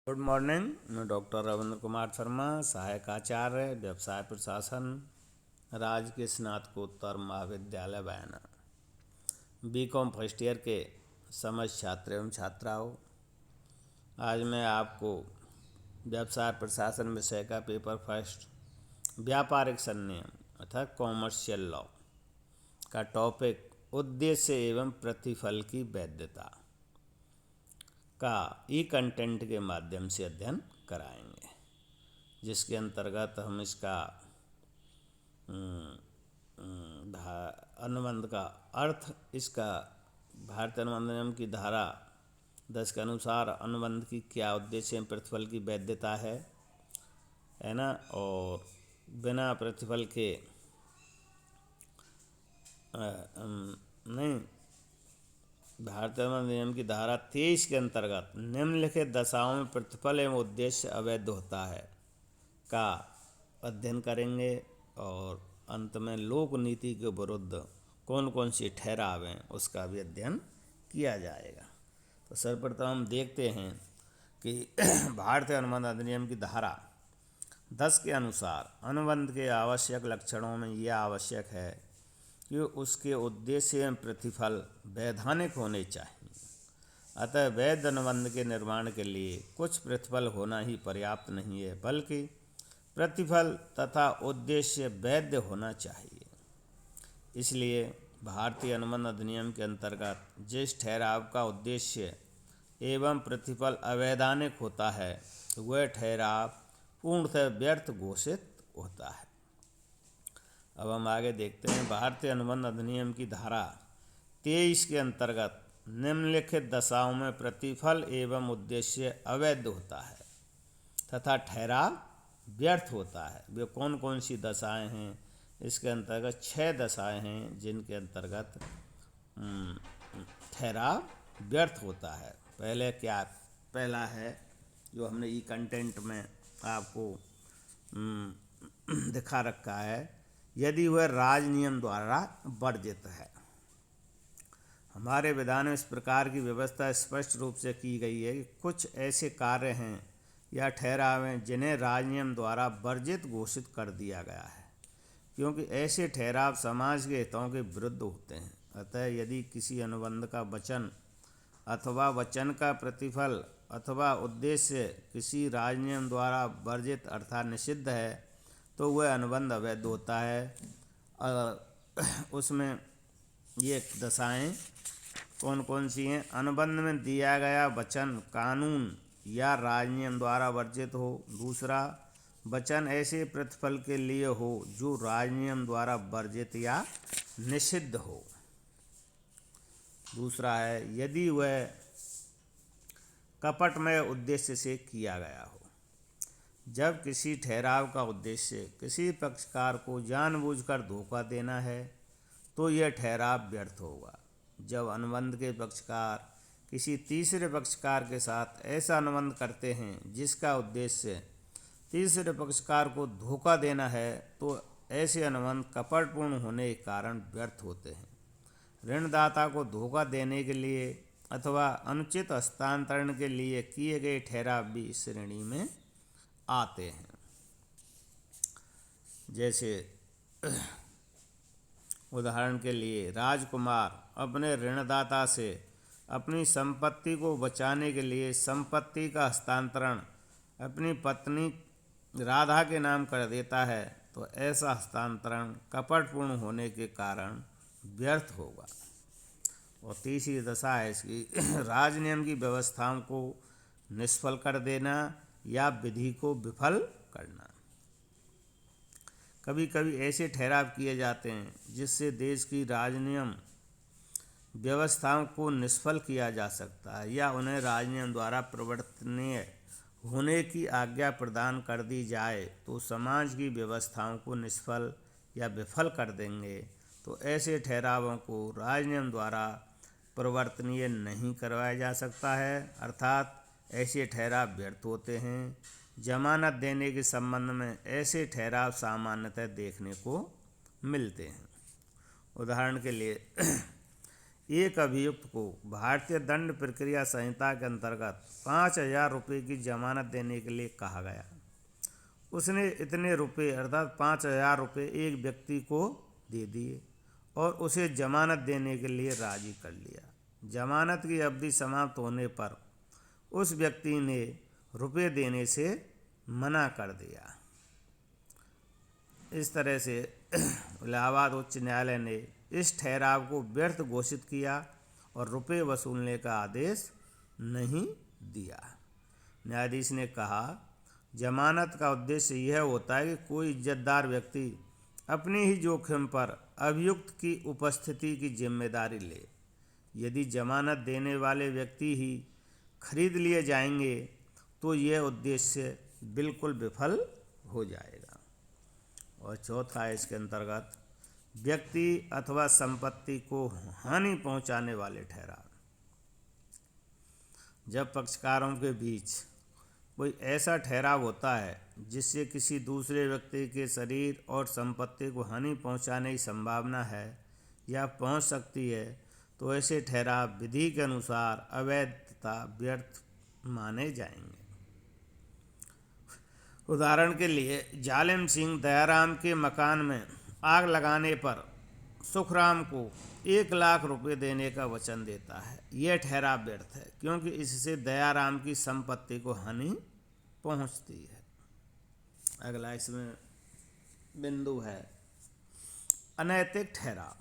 Good morning. मैं doctor Ravindra Kumar Sharma, सहायक आचार्य व्यवसाय प्रशासन, राजकीय स्नातकोत्तर महाविद्यालय बयाना, बीकॉम फर्स्ट ईयर के समस्त छात्र एवं छात्राओं। आज मैं आपको व्यवसाय प्रशासन विषय का पेपर फर्स्ट व्यापारिक संनियम अर्थात कॉमर्शियल लॉ का टॉपिक उद्देश्य एवं प्रतिफल की वैधता का ई कंटेंट के माध्यम से अध्ययन कराएंगे, जिसके अंतर्गत हम इसका अनुबंध का अर्थ, इसका भारतीय अनुबंध नियम की धारा 10 के अनुसार अनुबंध की क्या उद्देश्य एवं प्रतिफल की वैधता है ना, और बिना प्रतिफल के नहीं, भारतीय अनुबंध नियम की धारा 23 के अंतर्गत निम्नलिखित दशाओं में प्रतिफल एवं उद्देश्य अवैध होता है का अध्ययन करेंगे, और अंत में लोक नीति के विरुद्ध कौन कौन सी ठहराव हैं उसका भी अध्ययन किया जाएगा। तो सर्वप्रथम हम देखते हैं कि भारतीय अनुबंध अधिनियम की धारा 10 के अनुसार अनुबंध के आवश्यक लक्षणों में यह आवश्यक है कि उसके उद्देश्य एवं प्रतिफल वैधानिक होने चाहिए। अतः वैध अनुबंध के निर्माण के लिए कुछ प्रतिफल होना ही पर्याप्त नहीं है, बल्कि प्रतिफल तथा उद्देश्य वैध होना चाहिए। इसलिए भारतीय अनुबंध अधिनियम के अंतर्गत जिस ठहराव का उद्देश्य एवं प्रतिफल अवैधानिक होता है, वह ठहराव पूर्णतः व्यर्थ घोषित होता है। अब हम आगे देखते हैं। भारतीय अनुबंध अधिनियम की धारा 23 के अंतर्गत निम्नलिखित दशाओं में प्रतिफल एवं उद्देश्य अवैध होता है तथा ठहराव व्यर्थ होता है। वे कौन कौन सी दशाएं हैं? इसके अंतर्गत 6 दशाएं हैं जिनके अंतर्गत ठहराव व्यर्थ होता है। पहला है जो हमने ई कंटेंट में आपको दिखा रखा है, यदि वह राजनियम द्वारा वर्जित है। हमारे विधान में इस प्रकार की व्यवस्था स्पष्ट रूप से की गई है कि कुछ ऐसे कार्य हैं या ठहराव हैं जिन्हें राजनियम द्वारा वर्जित घोषित कर दिया गया है, क्योंकि ऐसे ठहराव समाज के हितों के विरुद्ध होते हैं। अतः यदि किसी अनुबंध का वचन अथवा वचन का प्रतिफल अथवा उद्देश्य किसी राजनियम द्वारा वर्जित अर्थात निषिद्ध है, तो वह अनुबंध अवैध होता है। उसमें ये दशाएं कौन कौन सी हैं? अनुबंध में दिया गया वचन कानून या राजनियम द्वारा वर्जित हो। दूसरा, वचन ऐसे प्रतिफल के लिए हो जो राजनियम द्वारा वर्जित या निषिद्ध हो। दूसरा है, यदि वह कपटमय उद्देश्य से किया गया हो। जब किसी ठहराव का उद्देश्य किसी पक्षकार को जानबूझकर धोखा देना है, तो यह ठहराव व्यर्थ होगा। जब अनुबंध के पक्षकार किसी तीसरे पक्षकार के साथ ऐसा अनुबंध करते हैं जिसका उद्देश्य तीसरे पक्षकार को धोखा देना है, तो ऐसे अनुबंध कपटपूर्ण होने के कारण व्यर्थ होते हैं। ऋणदाता को धोखा देने के लिए अथवा अनुचित हस्तांतरण के लिए किए गए ठहराव भी इस श्रेणी में आते हैं। जैसे उदाहरण के लिए, राजकुमार अपने ऋणदाता से अपनी संपत्ति को बचाने के लिए संपत्ति का हस्तांतरण अपनी पत्नी राधा के नाम कर देता है, तो ऐसा हस्तांतरण कपटपूर्ण होने के कारण व्यर्थ होगा। और तीसरी दशा है इसकी, राजनियम की व्यवस्थाओं को निष्फल कर देना या विधि को विफल करना। कभी कभी ऐसे ठहराव किए जाते हैं जिससे देश की राजनियम व्यवस्थाओं को निष्फल किया जा सकता है या उन्हें राजनियम द्वारा परिवर्तनीय होने की आज्ञा प्रदान कर दी जाए, तो समाज की व्यवस्थाओं को निष्फल या विफल कर देंगे। तो ऐसे ठहरावों को राजनियम द्वारा परिवर्तनीय नहीं करवाया जा सकता है, अर्थात ऐसे ठहराव व्यर्थ होते हैं। जमानत देने के संबंध में ऐसे ठहराव सामान्यतः देखने को मिलते हैं। उदाहरण के लिए, एक अभियुक्त को भारतीय दंड प्रक्रिया संहिता के अंतर्गत 5,000 रुपये की जमानत देने के लिए कहा गया। उसने इतने रुपये अर्थात 5,000 रुपये एक व्यक्ति को दे दिए और उसे जमानत देने के लिए राजी कर लिया। जमानत की अवधि समाप्त होने पर उस व्यक्ति ने रुपये देने से मना कर दिया। इस तरह से इलाहाबाद उच्च न्यायालय ने इस ठहराव को व्यर्थ घोषित किया और रुपये वसूलने का आदेश नहीं दिया। न्यायाधीश ने कहा, जमानत का उद्देश्य यह होता है कि कोई इज्जतदार व्यक्ति अपने ही जोखिम पर अभियुक्त की उपस्थिति की जिम्मेदारी ले। यदि जमानत देने वाले व्यक्ति ही खरीद लिए जाएंगे तो यह उद्देश्य बिल्कुल विफल हो जाएगा। और चौथा है इसके अंतर्गत व्यक्ति अथवा संपत्ति को हानि पहुंचाने वाले ठहराव। जब पक्षकारों के बीच कोई ऐसा ठहराव होता है जिससे किसी दूसरे व्यक्ति के शरीर और संपत्ति को हानि पहुंचाने की संभावना है या पहुंच सकती है, तो ऐसे ठहराव विधि के अनुसार अवैध तथा व्यर्थ माने जाएंगे। उदाहरण के लिए, जालिम सिंह दयाराम के मकान में आग लगाने पर सुखराम को 1,00,000 रुपये देने का वचन देता है। यह ठहराव व्यर्थ है क्योंकि इससे दयाराम की संपत्ति को हानि पहुंचती है। अगला इसमें बिंदु है अनैतिक ठहराव।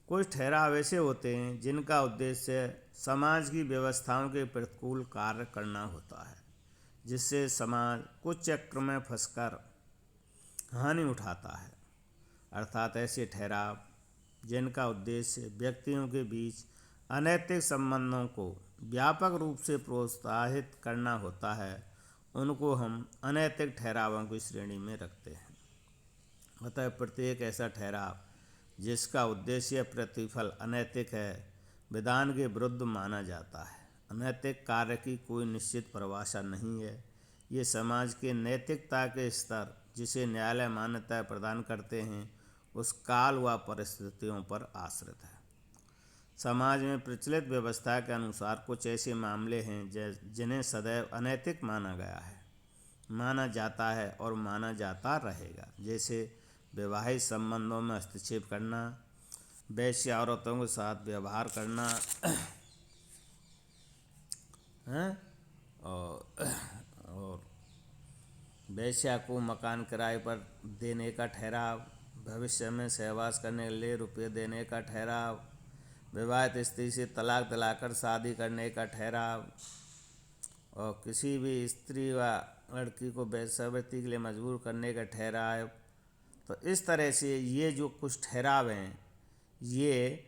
कुछ ठहराव ऐसे होते हैं जिनका उद्देश्य समाज की व्यवस्थाओं के प्रतिकूल कार्य करना होता है, जिससे समाज कुछ चक्र में फंसकर हानि उठाता है। अर्थात ऐसे ठहराव जिनका उद्देश्य व्यक्तियों के बीच अनैतिक संबंधों को व्यापक रूप से प्रोत्साहित करना होता है, उनको हम अनैतिक ठहरावों की श्रेणी में रखते हैं। अतः प्रत्येक ऐसा ठहराव जिसका उद्देश्य प्रतिफल अनैतिक है, विधान के विरुद्ध माना जाता है। अनैतिक कार्य की कोई निश्चित परिभाषा नहीं है। ये समाज के नैतिकता के स्तर, जिसे न्यायालय मान्यता प्रदान करते हैं, उस काल व परिस्थितियों पर आश्रित है। समाज में प्रचलित व्यवस्था के अनुसार कुछ ऐसे मामले हैं जिन्हें सदैव अनैतिक माना गया है, माना जाता है और माना जाता रहेगा। जैसे वैवाहिक संबंधों में हस्तक्षेप करना, वैश्य औरतों के साथ व्यवहार करना और वैश्या को मकान किराए पर देने का ठहराव, भविष्य में सहवास करने के लिए रुपये देने का ठहराव, विवाहित स्त्री से तलाक दिलाकर शादी करने का ठहराव, और किसी भी स्त्री व लड़की को वेश्यावृत्ति के लिए मजबूर करने का ठहराव। तो इस तरह से ये जो कुछ ठहराव हैं, ये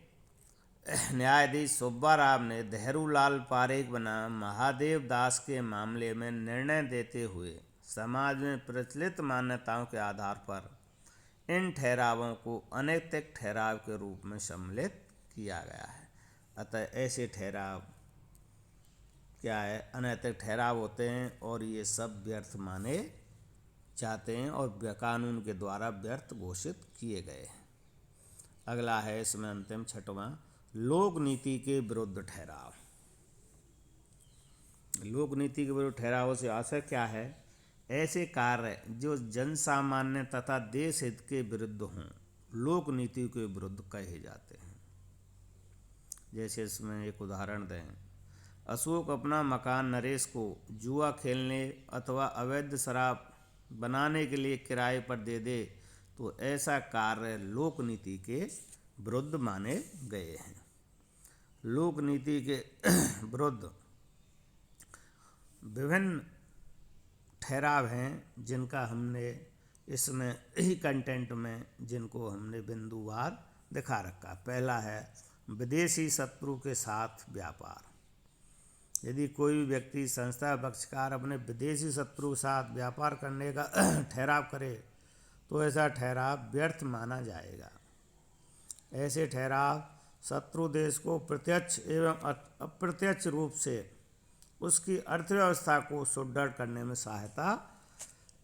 न्यायाधीश सुब्बा राव ने देहरूलाल पारेख बनाम महादेव दास के मामले में निर्णय देते हुए समाज में प्रचलित मान्यताओं के आधार पर इन ठहरावों को अनैतिक ठहराव के रूप में सम्मिलित किया गया है। अतः ऐसे ठहराव क्या है, अनैतिक ठहराव होते हैं और ये सब व्यर्थ माने जाते हैं और कानून के द्वारा व्यर्थ घोषित किए गए हैं। अगला है इसमें अंतिम छठवां, लोक नीति के विरुद्ध ठहराव। लोक नीति के विरुद्ध ठहराव से आशय क्या है? ऐसे कार्य जो जन सामान्य तथा देश हित के विरुद्ध हों, लोक नीति के विरुद्ध कहे जाते हैं। जैसे इसमें एक उदाहरण दें, अशोक अपना मकान नरेश को जुआ खेलने अथवा अवैध शराब बनाने के लिए किराए पर दे दे, तो ऐसा कार्य लोक नीति के विरुद्ध माने गए हैं। लोक नीति के विरुद्ध विभिन्न ठहराव हैं जिनका हमने इसमें ही कंटेंट में जिनको हमने बिंदुवार दिखा रखा। पहला है विदेशी शत्रु के साथ व्यापार। यदि कोई भी व्यक्ति संस्था पक्षकार अपने विदेशी शत्रु के साथ व्यापार करने का ठहराव करे तो ऐसा ठहराव व्यर्थ माना जाएगा। ऐसे ठहराव शत्रु देश को प्रत्यक्ष एवं अप्रत्यक्ष रूप से उसकी अर्थव्यवस्था को सुदृढ़ करने में सहायता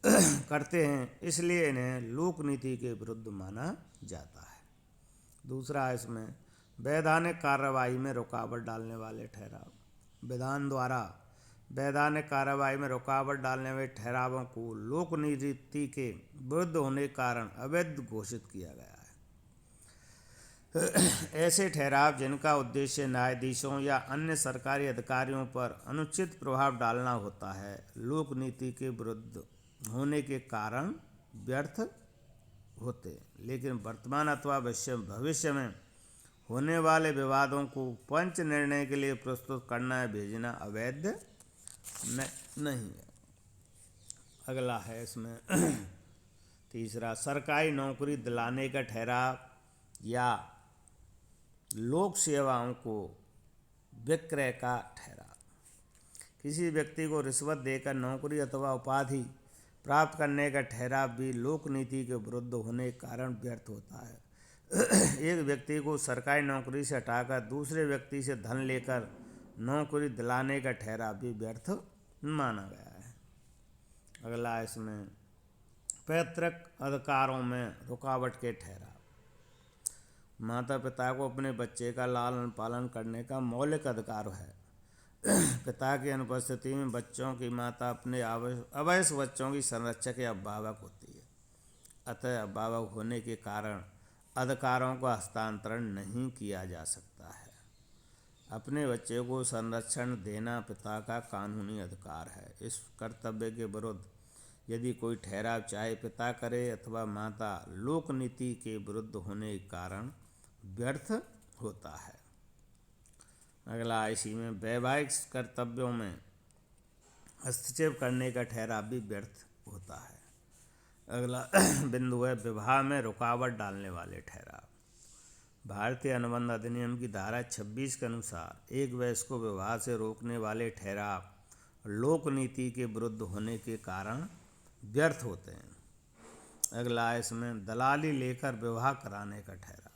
करते हैं, इसलिए इन्हें लोक नीति के विरुद्ध माना जाता है। दूसरा इसमें वैधानिक कार्रवाई में रुकावट डालने वाले ठहराव। विधान द्वारा वैधानिक कार्रवाई में रुकावट डालने वाले ठहरावों को लोक नीति के विरुद्ध होने के कारण अवैध घोषित किया गया है। ऐसे ठहराव जिनका उद्देश्य न्यायाधीशों या अन्य सरकारी अधिकारियों पर अनुचित प्रभाव डालना होता है, लोक नीति के विरुद्ध होने के कारण व्यर्थ होते, लेकिन वर्तमान अथवा भविष्य में होने वाले विवादों को पंच निर्णय के लिए प्रस्तुत करना या भेजना अवैध नहीं है। अगला है इसमें तीसरा, सरकारी नौकरी दिलाने का ठहराव या लोक सेवाओं को विक्रय का ठहराव। किसी व्यक्ति को रिश्वत देकर नौकरी अथवा उपाधि प्राप्त करने का ठहराव भी लोक नीति के विरुद्ध होने के कारण व्यर्थ होता है। एक व्यक्ति को सरकारी नौकरी से हटाकर दूसरे व्यक्ति से धन लेकर नौकरी दिलाने का ठहराव भी व्यर्थ माना गया है। अगला इसमें पैतृक अधिकारों में रुकावट के ठहराव। माता पिता को अपने बच्चे का लालन पालन करने का मौलिक अधिकार है। पिता की अनुपस्थिति में बच्चों की माता अपने अवयस्क बच्चों की संरक्षक या अभिभावक होती है। अतः अभिभावक होने के कारण अधिकारों का हस्तांतरण नहीं किया जा सकता है। अपने बच्चे को संरक्षण देना पिता का कानूनी अधिकार है। इस कर्तव्य के विरुद्ध यदि कोई ठहराव चाहे पिता करे अथवा माता, लोक नीति के विरुद्ध होने के कारण व्यर्थ होता है। अगला इसी में वैवाहिक कर्तव्यों में हस्तक्षेप करने का ठहराव भी व्यर्थ होता है। अगला बिंदु है विवाह में रुकावट डालने वाले ठहराव। भारतीय अनुबंध अधिनियम की धारा 26 के अनुसार एक वयस्क को विवाह से रोकने वाले ठहराव लोक नीति के विरुद्ध होने के कारण व्यर्थ होते हैं। अगला इसमें दलाली लेकर विवाह कराने का ठहराव।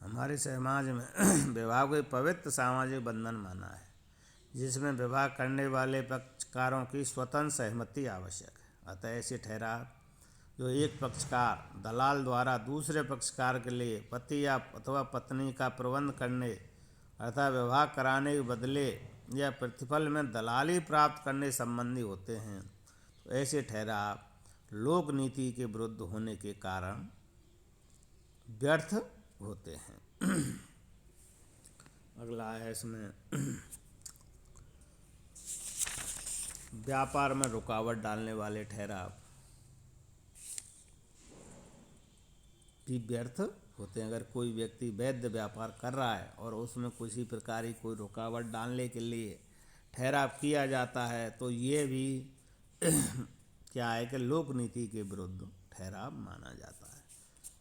हमारे समाज में विवाह को एक पवित्र सामाजिक बंधन माना है, जिसमें विवाह करने वाले पक्षकारों की स्वतंत्र सहमति आवश्यक है। अतः ऐसे ठहराव जो एक पक्षकार दलाल द्वारा दूसरे पक्षकार के लिए पति या अथवा पत्नी का प्रबंध करने अर्थात विवाह कराने के बदले या प्रतिफल में दलाली प्राप्त करने संबंधी होते हैं, तो ऐसे ठहराव लोक नीति के विरुद्ध होने के कारण व्यर्थ होते हैं। अगला है इसमें व्यापार में रुकावट डालने वाले ठहराव भी व्यर्थ होते हैं। अगर कोई व्यक्ति वैध व्यापार कर रहा है और उसमें किसी प्रकार की कोई रुकावट डालने के लिए ठहराव किया जाता है, तो ये भी क्या है कि लोक नीति के विरुद्ध ठहराव माना जाता है।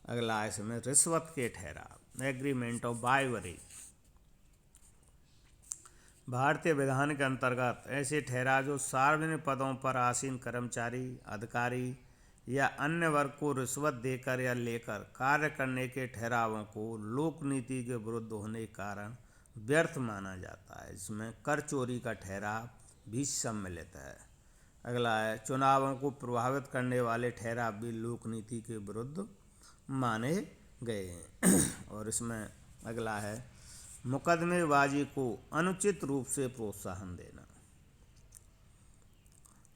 अगला इसमें रिश्वत के ठहराव, एग्रीमेंट ऑफ बाइवरी। भारतीय विधान के अंतर्गत ऐसे ठहराव जो सार्वजनिक पदों पर आसीन कर्मचारी, अधिकारी या अन्य वर्ग को रिश्वत देकर या लेकर कार्य करने के ठहरावों को लोक नीति के विरुद्ध होने के कारण व्यर्थ माना जाता है। इसमें कर चोरी का ठहराव भी सम्मिलित है। अगला है चुनावों को प्रभावित करने वाले ठहराव भी लोक नीति के विरुद्ध माने गए हैं। और इसमें अगला है मुकदमेबाजी को अनुचित रूप से प्रोत्साहन देना।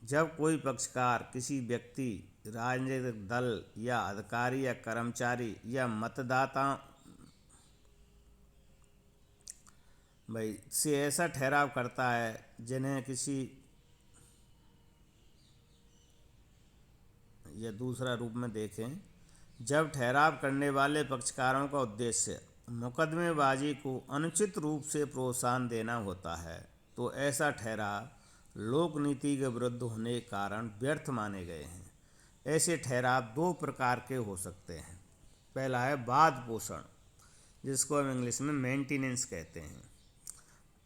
जब कोई पक्षकार किसी व्यक्ति, राजनीतिक दल या अधिकारी या कर्मचारी या मतदाता से ऐसा ठहराव करता है जिन्हें किसी या दूसरा रूप में देखें, जब ठहराव करने वाले पक्षकारों का उद्देश्य मुकदमेबाजी को अनुचित रूप से प्रोत्साहन देना होता है, तो ऐसा ठहराव लोक नीति के विरुद्ध होने के कारण व्यर्थ माने गए हैं। ऐसे ठहराव दो प्रकार के हो सकते हैं। पहला है वाद पोषण, जिसको हम इंग्लिश में मेंटेनेंस कहते हैं।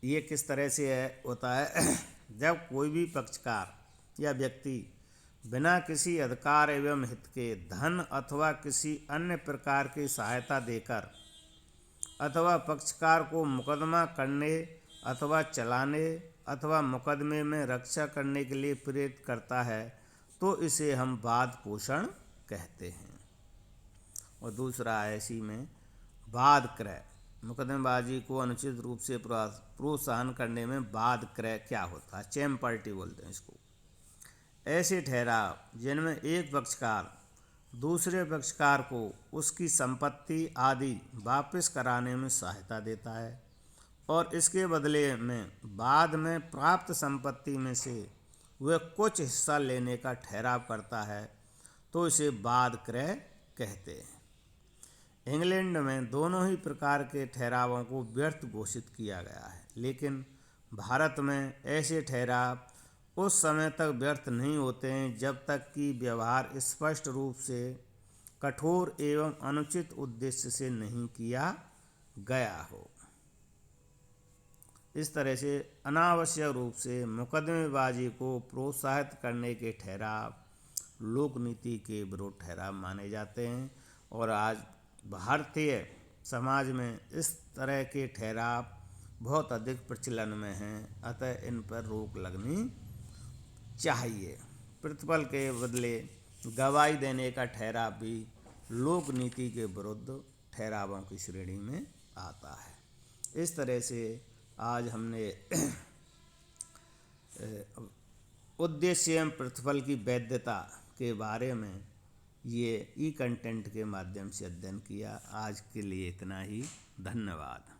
ये किस तरह से होता है? जब कोई भी पक्षकार या व्यक्ति बिना किसी अधिकार एवं हित के धन अथवा किसी अन्य प्रकार की सहायता देकर अथवा पक्षकार को मुकदमा करने अथवा चलाने अथवा मुकदमे में रक्षा करने के लिए प्रेरित करता है, तो इसे हम वाद पोषण कहते हैं। और दूसरा है इसी में वाद क्रय, मुकदमेबाजी को अनुचित रूप से प्रोत्साहन करने में वाद क्रय क्या होता है, चैम्पर्टी बोलते हैं इसको। ऐसे ठहराव जिनमें एक पक्षकार दूसरे पक्षकार को उसकी संपत्ति आदि वापस कराने में सहायता देता है और इसके बदले में बाद में प्राप्त संपत्ति में से वह कुछ हिस्सा लेने का ठहराव करता है, तो इसे वाद क्रय कहते हैं। इंग्लैंड में दोनों ही प्रकार के ठहरावों को व्यर्थ घोषित किया गया है, लेकिन भारत में ऐसे ठहराव उस समय तक व्यर्थ नहीं होते हैं जब तक कि व्यवहार स्पष्ट रूप से कठोर एवं अनुचित उद्देश्य से नहीं किया गया हो। इस तरह से अनावश्यक रूप से मुकदमेबाजी को प्रोत्साहित करने के ठहराव लोक नीति के विरुद्ध ठहराव माने जाते हैं और आज भारतीय समाज में इस तरह के ठहराव बहुत अधिक प्रचलन में हैं, अतः इन पर रोक लगनी चाहिए। प्रतिफल के बदले गवाही देने का ठहराव भी लोक नीति के विरुद्ध ठहरावों की श्रेणी में आता है। इस तरह से आज हमने उद्देश्य एवं प्रतिफल की वैधता के बारे में ये ई कंटेंट के माध्यम से अध्ययन किया। आज के लिए इतना ही, धन्यवाद।